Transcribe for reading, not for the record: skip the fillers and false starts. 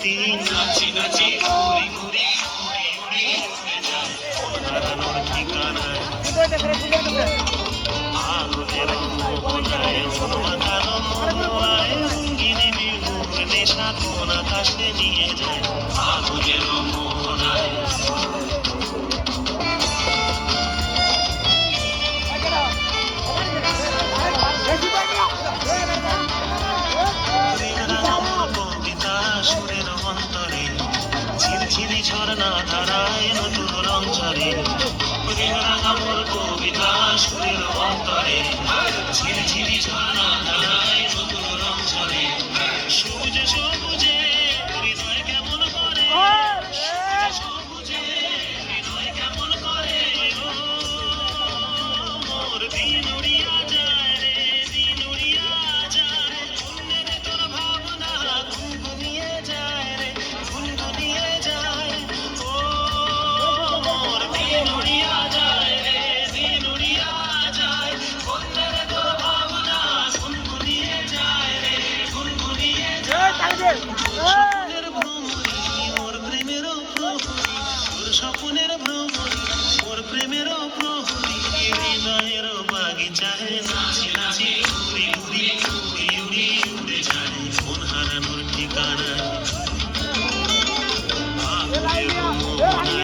স্মৃতি নাচি নাচি ঘুরি ঘুরি উড়ি উড়ি উড়ে যায় হারানোর ঠিকানায় আগুনের মোহনায় মাথানো মনোয়ায় রঙিনী বিহুর নেশা কোন আকাশে নিয়ে যায় আগুনের মোহনায় সুরের অন্তরে ঝিরঝিরি ঝর্ণা ধারায় নতুন রং ঝরে আমার কবিতা সুরের অন্তরে ঝিরঝিরি ঝর্ণা ধারায় নতুন রং ঝরে সবুজে সবুজে হৃদয় কেমন করে সবুজে হৃদয় কেমন করে মোর দিন উড়িয়া যায় রে দিন উড়িয়া যায় অন্যের তোর ভাবনা গুনগুনিয়ে যায় রে গুনগুনিয়ে যায় ও মোর দিন উড়িয়া যায় রে দিন উড়িয়া যায় অন্যের তোর ভাবনা গুনগুনিয়ে যায় রে গুনগুনিয়ে যায় স্বপ্নের ভ্রমণী মোর প্রেমেরও প্রহরী তোর স্বপ্নের ভ্রমণী মোর প্রেমেরও প্রহরী হৃদয়ের বাগিচায় নাচি নাচি ঘুরি ঘুরি